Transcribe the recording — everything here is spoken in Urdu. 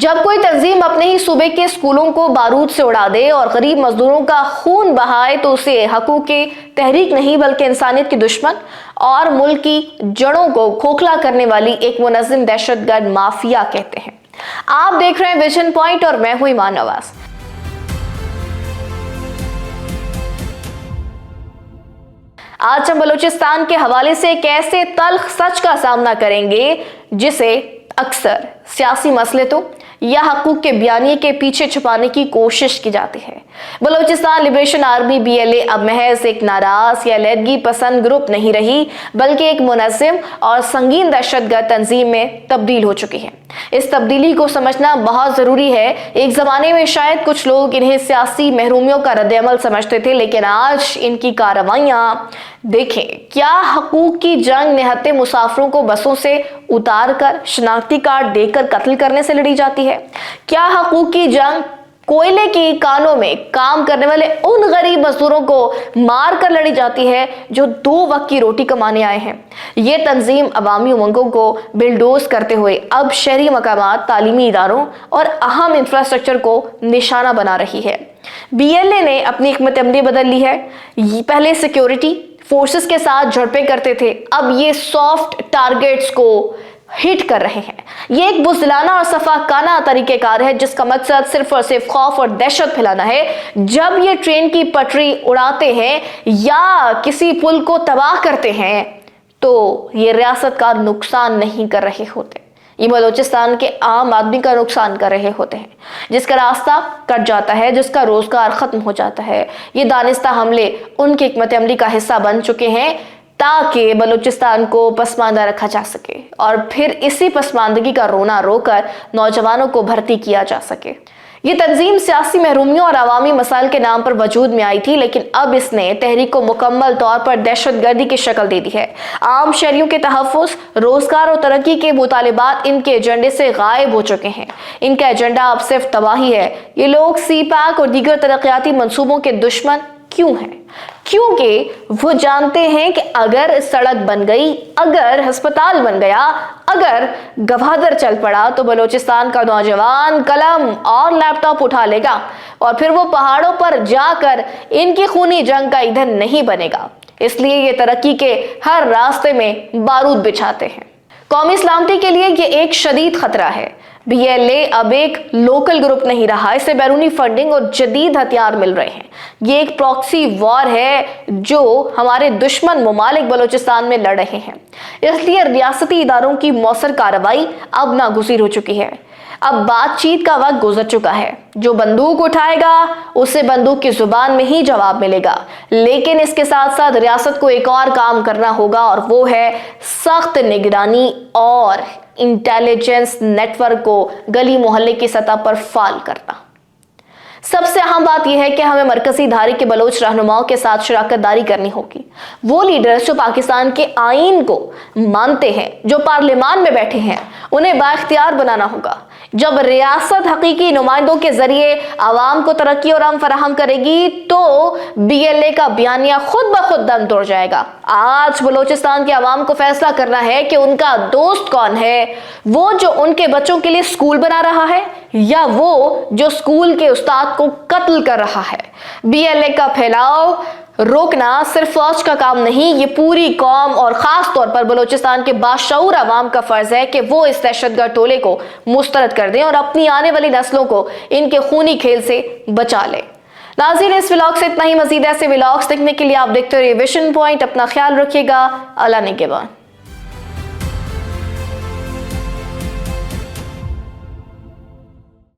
جب کوئی تنظیم اپنے ہی صوبے کے اسکولوں کو بارود سے اڑا دے اور غریب مزدوروں کا خون بہائے تو اسے حقوق کی تحریک نہیں بلکہ انسانیت کی دشمن اور ملک کی جڑوں کو کھوکھلا کرنے والی ایک منظم دہشت گرد مافیا کہتے ہیں۔ آپ دیکھ رہے ہیں ویژن پوائنٹ اور میں ہوں ایمان نواز۔ آج ہم بلوچستان کے حوالے سے ایک ایسے تلخ سچ کا سامنا کریں گے جسے اکثر سیاسی مسئلوں یا حقوق کے بیانیے کے پیچھے چھپانے کی کوشش کی جاتی ہے۔ بلوچستان لبریشن آرمی BLA اب محض ایک ناراض یا علیحدگی پسند گروپ نہیں رہی بلکہ ایک منظم اور سنگین دہشت گرد تنظیم میں تبدیل ہو چکی ہے۔ اس تبدیلی کو سمجھنا بہت ضروری ہے۔ ایک زمانے میں شاید کچھ لوگ انہیں سیاسی محرومیوں کا رد عمل سمجھتے تھے، لیکن آج ان کی کارروائیاں دیکھیں۔ کیا حقوق کی جنگ نہتے مسافروں کو بسوں سے اتار کر شناختی کارڈ دے کر قتل کرنے سے لڑی جاتی ہے؟ کیا حقوق کی جنگ کوئلے کی کانوں میں کام کرنے والے ان غریب مزدوروں کو مار کر لڑی جاتی ہے جو 2 وقت کی روٹی کمانے آئے ہیں؟ یہ تنظیم عوامی امنگوں کو بلڈوز کرتے ہوئے اب شہری مقامات، تعلیمی اداروں اور اہم انفراسٹرکچر کو نشانہ بنا رہی ہے۔ BLA نے اپنی حکمت عملی بدل لی ہے۔ پہلے سیکیورٹی فورسز کے ساتھ جھڑپیں کرتے تھے، اب یہ سافٹ ٹارگیٹس کو ہٹ کر رہے ہیں۔ یہ ایک بزدلانہ اور صفاقانہ طریقہ کار ہے جس کا مقصد صرف اور صرف خوف اور دہشت پھیلانا ہے۔ جب یہ ٹرین کی پٹری اڑاتے ہیں یا کسی پل کو تباہ کرتے ہیں تو یہ ریاست کا نقصان نہیں کر رہے ہوتے، یہ بلوچستان کے عام آدمی کا نقصان کر رہے ہوتے ہیں، جس کا راستہ کٹ جاتا ہے، جس کا روزگار ختم ہو جاتا ہے۔ یہ دانستہ حملے ان کی حکمت عملی کا حصہ بن چکے ہیں تاکہ بلوچستان کو پسماندہ رکھا جا سکے اور پھر اسی پسماندگی کا رونا رو کر نوجوانوں کو بھرتی کیا جا سکے۔ یہ تنظیم سیاسی محرومیوں اور عوامی مسائل کے نام پر وجود میں آئی تھی، لیکن اب اس نے تحریک کو مکمل طور پر دہشت گردی کی شکل دے دی ہے۔ عام شہریوں کے تحفظ، روزگار اور ترقی کے مطالبات ان کے ایجنڈے سے غائب ہو چکے ہیں۔ ان کا ایجنڈا اب صرف تباہی ہے۔ یہ لوگ CPAC اور دیگر ترقیاتی منصوبوں کے دشمن کیوں ہیں؟ کیونکہ وہ جانتے ہیں کہ اگر سڑک بن گئی، اگر ہسپتال بن گیا، اگر گوادر چل پڑا تو بلوچستان کا نوجوان قلم اور لیپ ٹاپ اٹھا لے گا اور پھر وہ پہاڑوں پر جا کر ان کی خونی جنگ کا ایندھن نہیں بنے گا۔ اس لیے یہ ترقی کے ہر راستے میں بارود بچھاتے ہیں۔ قومی سلامتی کے لیے یہ ایک شدید خطرہ ہے۔ BLA اب ایک لوکل گروپ نہیں رہا، اسے بیرونی فنڈنگ اور جدید ہتھیار مل رہے ہیں۔ یہ ایک پراکسی وار ہے جو ہمارے دشمن ممالک بلوچستان میں لڑ رہے ہیں۔ اس لیے ریاستی اداروں کی مؤثر کارروائی اب ناگزیر ہو چکی ہے۔ اب بات چیت کا وقت گزر چکا ہے۔ جو بندوق اٹھائے گا اسے بندوق کی زبان میں ہی جواب ملے گا، لیکن اس کے ساتھ ساتھ ریاست کو ایک اور کام کرنا ہوگا اور وہ ہے سخت نگرانی اور انٹیلیجنس نیٹ ورک کو گلی محلے کی سطح پر فعال کرنا۔ سب سے اہم بات یہ ہے کہ ہمیں مرکزی دھارے کے بلوچ رہنماؤں کے ساتھ شراکت داری کرنی ہوگی۔ وہ لیڈرز جو پاکستان کے آئین کو مانتے ہیں، جو پارلیمان میں بیٹھے ہیں، انہیں بااختیار بنانا ہوگا۔ جب ریاست حقیقی نمائندوں کے ذریعے عوام کو ترقی اور امن فراہم کرے گی تو BLA کا بیانیہ خود بخود دم توڑ جائے گا۔ آج بلوچستان کے عوام کو فیصلہ کرنا ہے کہ ان کا دوست کون ہے، وہ جو ان کے بچوں کے لیے سکول بنا رہا ہے یا وہ جو سکول کے استاد کو قتل کر رہا ہے۔ BLA کا پھیلاؤ روکنا صرف فوج کا کام نہیں، یہ پوری قوم اور خاص طور پر بلوچستان کے باشعور عوام کا فرض ہے کہ وہ اس دہشت گرد ٹولے کو مسترد کر دیں اور اپنی آنے والی نسلوں کو ان کے خونی کھیل سے بچا لیں۔ ناظرین، اس ولاگ سے اتنا ہی۔ مزید ایسے ولاگز دیکھنے کے لیے آپ دیکھتے رہیے ویژن پوائنٹ۔ اپنا خیال رکھیے گا۔ اللہ نگہبان۔